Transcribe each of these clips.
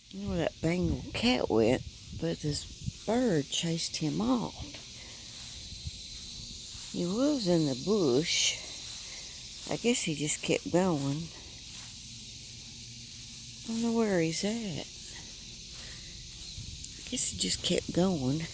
I don't know where that Bengal cat went, but this bird chased him off. He was in the bush. I guess he just kept going. I don't know where he's at. I guess he just kept going.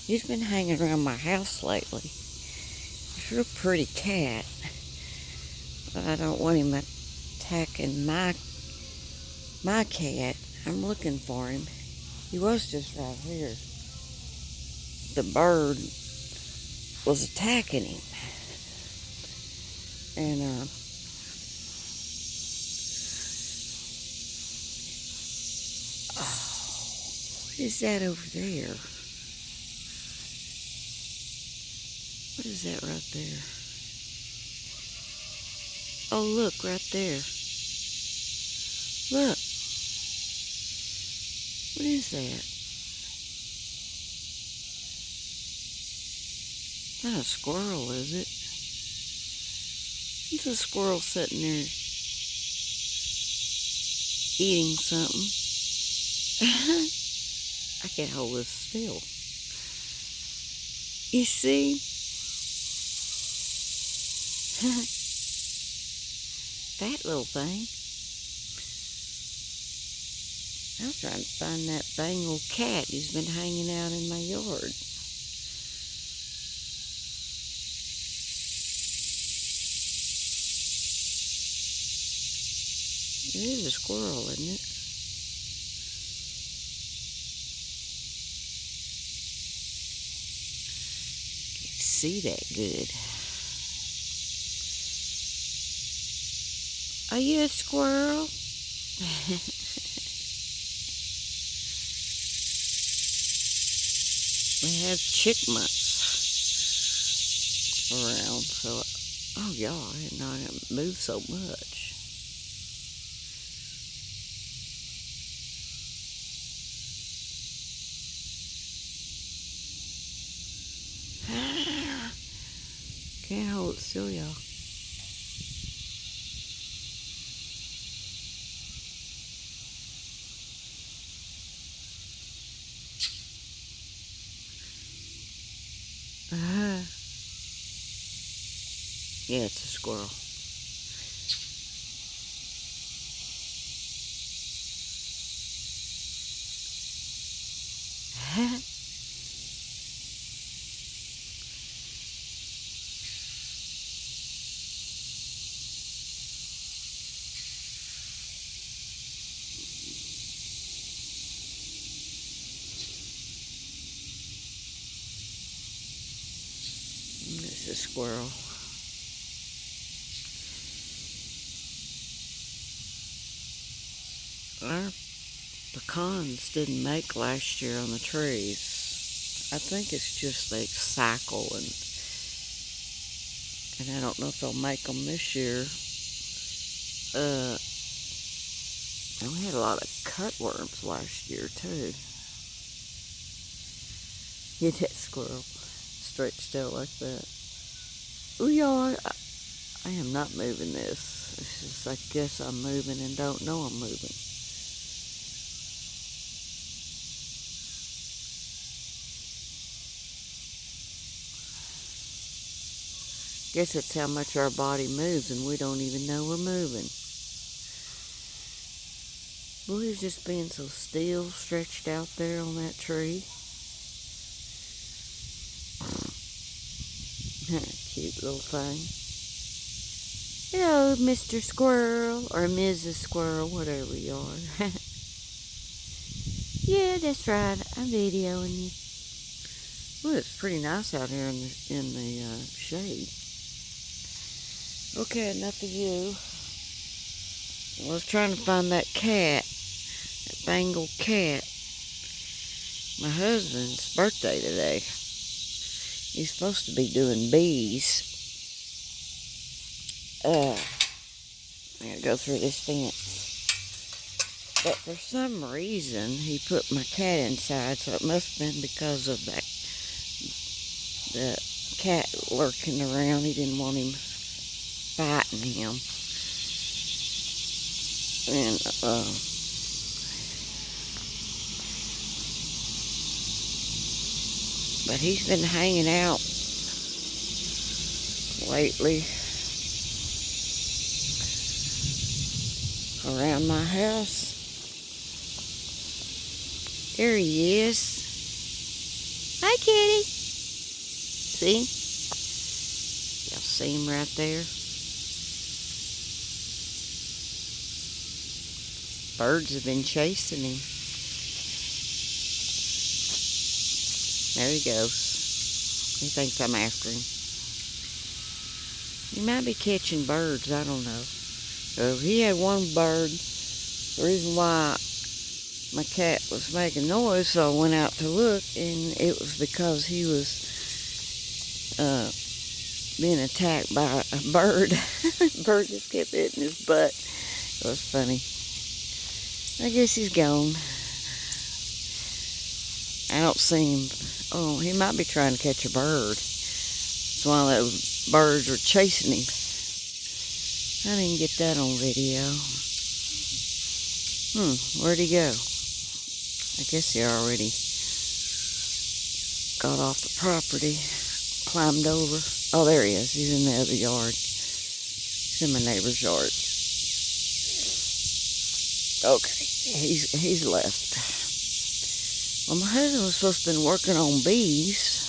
He's been hanging around my house lately. He's a real pretty cat. But I don't want him attacking my cat. I'm looking for him. He was just right here. The bird was attacking him. And, what is that over there? What is that right there? Oh, look, right there. Look. What is that? Not a squirrel, is it? It's a squirrel sitting there eating something. I can't hold this still. You see? That little thing. I was trying to find that Bengal cat who's been hanging out in my yard. It is a squirrel, isn't it? Can't see that good. Are you a squirrel? We have chipmunks around, so oh y'all, I didn't know it moved so much. Can't hold it still, y'all. Yeah, it's a squirrel. It's a squirrel. Our pecans didn't make last year on the trees. I think it's just they cycle, and I don't know if they'll make them this year. And we had a lot of cutworms last year too. Get that squirrel stretched out like that. Ooh, y'all, I am not moving this. It's just, I guess I'm moving and don't know I'm moving. Guess that's how much our body moves and we don't even know we're moving. Boy, he's just being so still, stretched out there on that tree. Cute little thing. Hello, Mr. Squirrel, or Mrs. Squirrel, whatever you are. Yeah, that's right. I'm videoing you. Well, it's pretty nice out here in the shade. Okay, enough of you. I was trying to find that cat, that Bengal cat. My husband's birthday today. He's supposed to be doing bees. I gotta go through this fence. But for some reason, he put my cat inside, so it must have been because of the cat lurking around. He didn't want him fighting him. And But he's been hanging out lately around my house. There he is. Hi, kitty. See? Y'all see him right there? Birds have been chasing him. There he goes. He thinks I'm after him. He might be catching birds, I don't know. He had one bird. The reason why my cat was making noise, so I went out to look, and it was because he was being attacked by a bird. Bird just kept hitting his butt. It was funny. I guess he's gone. I don't see him. Oh, he might be trying to catch a bird. It's one of those birds were chasing him. I didn't get that on video. Where'd he go? I guess he already got off the property, climbed over. Oh, there he is. He's in the other yard. He's in my neighbor's yard. Okay, he's left. Well, my husband was supposed to be working on bees.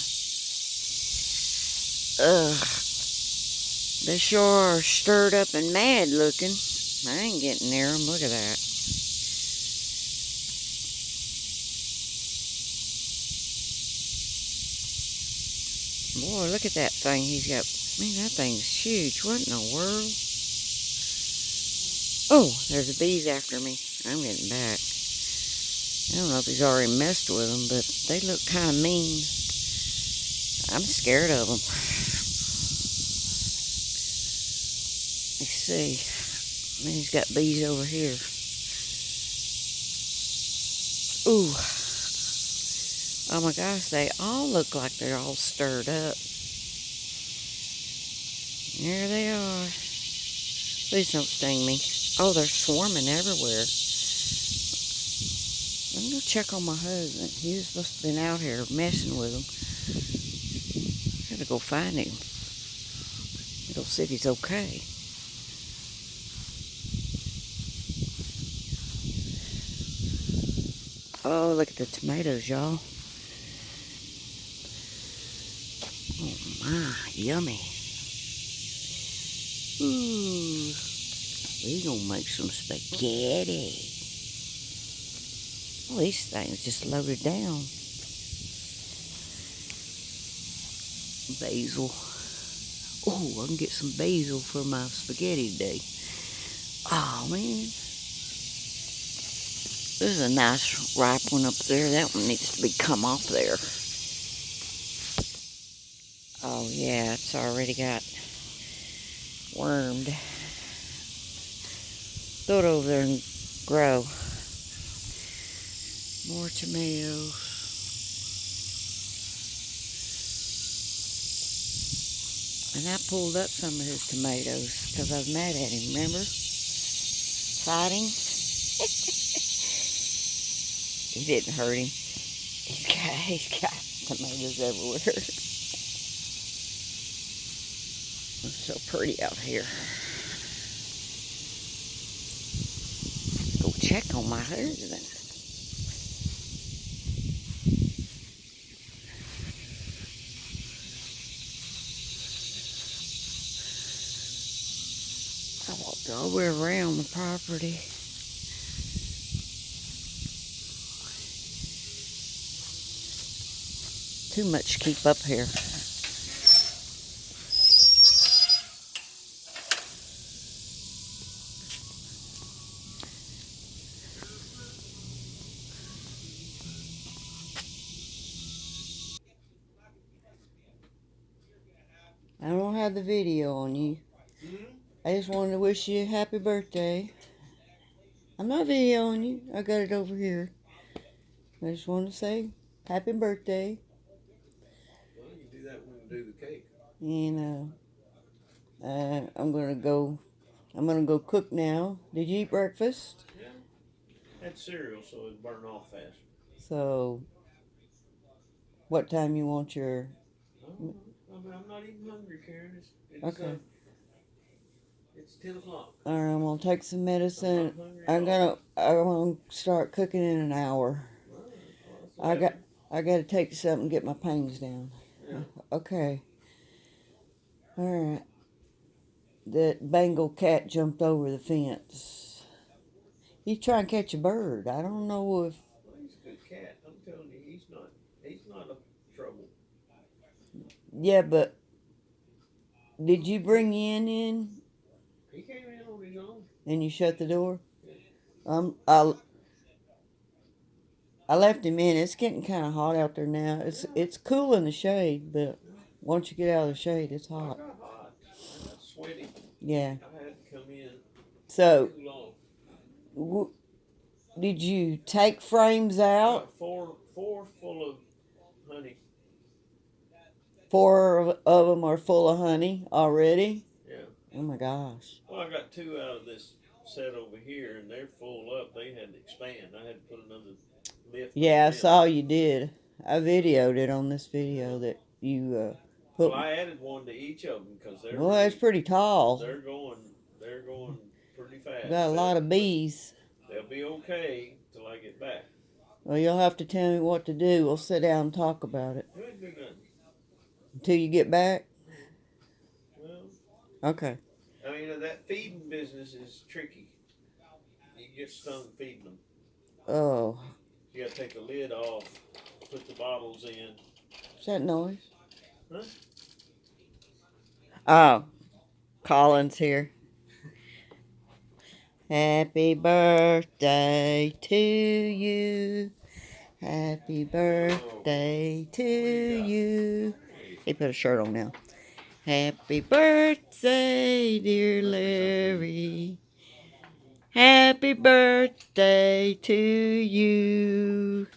They sure are stirred up and mad looking. I ain't getting near them. Look at that. Boy, look at that thing he's got. Man, that thing's huge. What in the world? Oh, there's the bees after me. I'm getting back. I don't know if he's already messed with them, but they look kind of mean. I'm scared of them. Let's see. Man, he's got bees over here. Ooh. Oh my gosh, they all look like they're all stirred up. There they are. Please don't sting me. Oh, they're swarming everywhere. I'm going to check on my husband. He was supposed to have been out here messing with them. I gotta go find him. Go see if he's okay. Oh, look at the tomatoes, y'all. Oh my, yummy. Ooh, we gonna make some spaghetti. Well, these things just loaded down. Basil. Oh, I can get some basil for my spaghetti today. Oh man. There's a nice ripe one up there. That one needs to be come off there. Oh yeah, it's already got wormed. Throw it over there and grow. More tomatoes. And I pulled up some of his tomatoes because I was mad at him, remember? Fighting. He didn't hurt him. He's got tomatoes everywhere. It's so pretty out here. Go check on my husband. I walked all the way around the property. Too much to keep up here. I don't have the video on you. I just wanted to wish you a happy birthday. I'm not videoing you. I got it over here. I just want to say happy birthday. Well, you can do that when you do the cake. And I'm gonna go cook now. Did you eat breakfast? Yeah. Had cereal, so it burned off fast. So What time you want your... I'm not even hungry, Karen. Okay. It's 10 o'clock. All right, I'm gonna take some medicine. I'm not hungry I'm gonna start cooking in an hour. Well, that's I got to take something and get my pains down. Yeah. Okay. All right. That Bengal cat jumped over the fence. He's trying to catch a bird. I don't know if... Well, he's a good cat. I'm telling you, he's not a trouble. Yeah, but did you bring Ian in He came in on his own. and you shut the door? Yeah. I left him in. It's getting kind of hot out there now. It's cool in the shade, but once you get out of the shade, it's I hot. got hot. I got sweaty. Yeah. I had to come in. So, Too long. did you take frames out? Four full of honey. 4 of them are full of honey already? Yeah. Oh my gosh. Well, I got 2 out of this set over here, and they're full up. They had to expand. I had to put another lift. Yeah, I saw you did. I videoed it on this video that you put. Well, I added one to each of them because they're. Well, that's pretty tall. They're going pretty fast. Got a lot of bees. They'll be okay till I get back. Well, you'll have to tell me what to do. We'll sit down and talk about it. You ain't do nothing. Until you get back? Well. Okay. I mean, that feeding business is tricky. You get stung feeding them. Oh. You gotta take the lid off, put the bottles in. Is that noise? Huh? Oh. Colin's here. Happy birthday to you. Happy birthday to you. He put a shirt on now. Happy birthday, dear Larry. Happy birthday to you.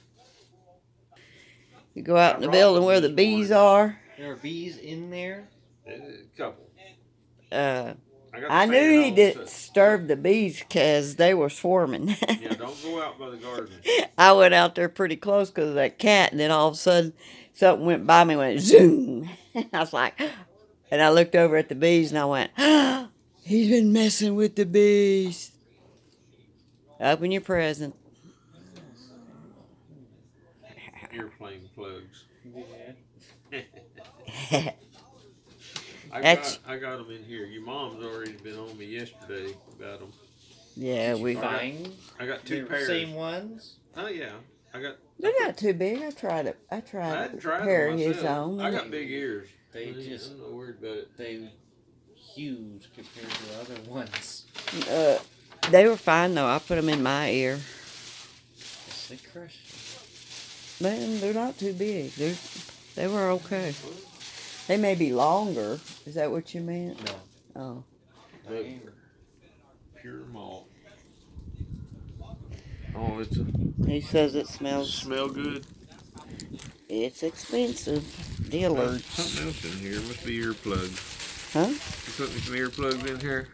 You go out in the building where the bees are. There are bees in there? A couple. I knew he didn't disturb the bees because they were swarming. Yeah, don't go out by the garden. I went out there pretty close because of that cat, and then all of a sudden something went by me and went zoom. I was like, and I looked over at the bees and I went, oh, he's been messing with the bees. Open your present. Airplane plugs. Yeah. I got them in here. Your mom's already been on me yesterday about them. Yeah, we. Fine. I got 2 They're pairs. Same ones? Oh yeah, They're not too big. I tried it. I tried a tried pair them of his myself. on. I got big ears. They just. I'm not worried about it. They huge compared to other ones. They were fine though. I put them in my ear. Yes, they crush Man, they're not too big. They were okay. They may be longer. Is that what you meant? you. No. Oh. But pure malt. Oh, He says it smells. smell good. It's expensive. There's Dillard. something else in here. Must be earplugs. Huh? You put me some earplugs in here?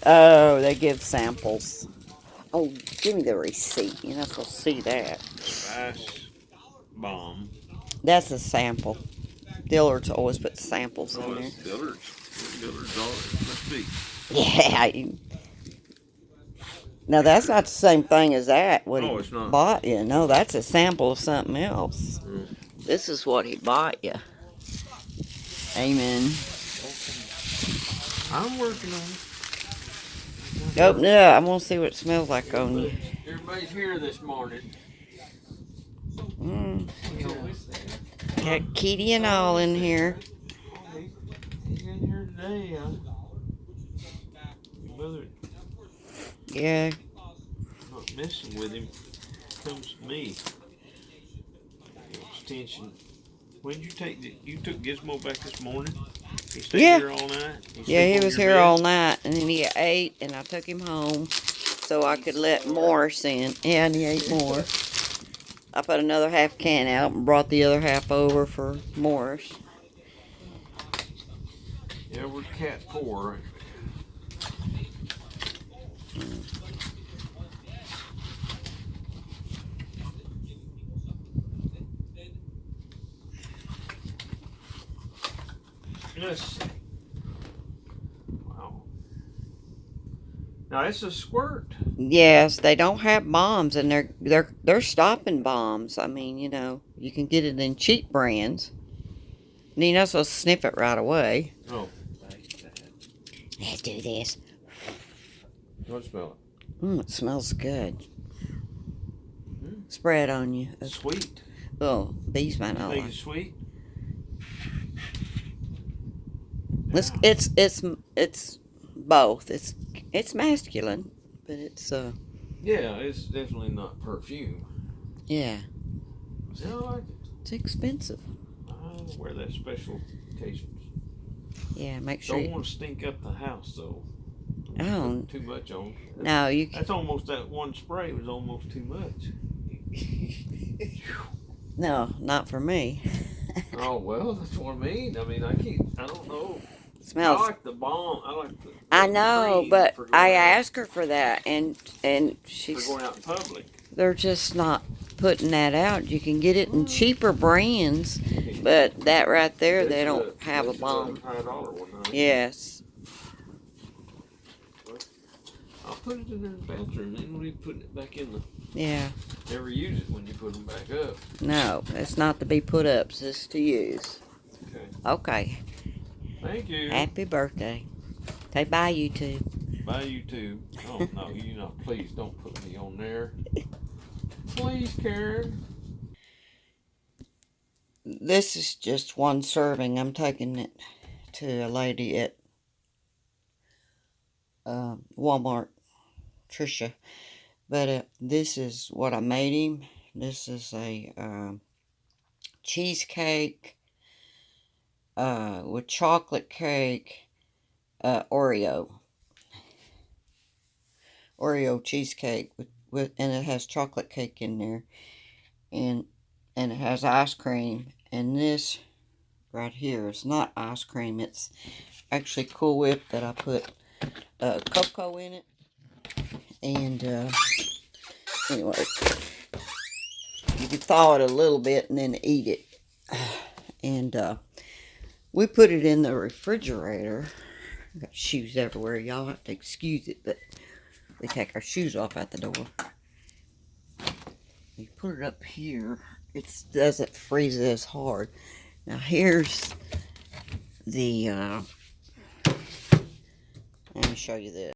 Oh, they give samples. Oh, give me the receipt. You're not supposed to see that. Ice bomb. That's a sample. Dillard's always put samples in there. it's Dillard's. Dillard's all it must be. Yeah. Now, that's not the same thing as that. What No, he it's not. bought you. No, that's a sample of something else. Mm. This is what he bought you. Amen. I'm working on it. Open it up. I want to see what it smells like on you. Everybody's here this morning. Got Kitty and all in here. He's in here today. Mother Yeah. not messing with him. Comes to me. Extension. When did you take you took Gizmo back this morning? He stayed here all night? Yeah, he was here all night, and then he ate, and I took him home so I could let Morris in. Yeah, and he ate more. I put another half can out and brought the other half over for Morris. Yeah, we're cat poor. Let's see. Wow. Now it's a squirt. Yes, they don't have bombs, and they're stopping bombs. I mean, you know, you can get it in cheap brands. And you're not supposed to snip it right away. Oh. Like that. Let's do this. Don't smell It smells good. Mm. Spread on you. it. Sweet. Oh, bees might You not think like. it's sweet? It's both. It's masculine, but it's Yeah, it's definitely not perfume. yeah. Yeah, I like it. It's expensive. I'll wear that special occasions. Yeah, make sure. Don't want to stink up the house though. Oh. Put too much on. No, you. That's almost that one spray was almost too much. No, not for me. Oh well, that's what I mean. I mean, I don't know. It smells. I like the bomb. I like the. I know, cream but for going I out- asked her for that, and for she's. going out in public. They're just not putting that out. You can get it in cheaper brands, but that right there, they don't have a bomb. $5 one, huh? Yes. I'll put it in the bathroom. Then we put it back in the. Yeah. Never use it when you put them back up. No, it's not to be put up. It's to use. Okay. Okay. Thank you. Happy birthday. Say bye, you two. Bye, you too. Oh no, you know, please don't put me on there. Please, Karen. This is just one serving. I'm taking it to a lady at Walmart, Trisha. But this is what I made him. This is a cheesecake with chocolate cake, Oreo cheesecake with and it has chocolate cake in there, and it has ice cream. And this right here is not ice cream. It's actually Cool Whip that I put cocoa in it. And anyway, you can thaw it a little bit and then eat it. And we put it in the refrigerator. I got shoes everywhere. Y'all have to excuse it, but we take our shoes off at the door. You put it up here. It doesn't freeze as hard. Now here's the. Let me show you this.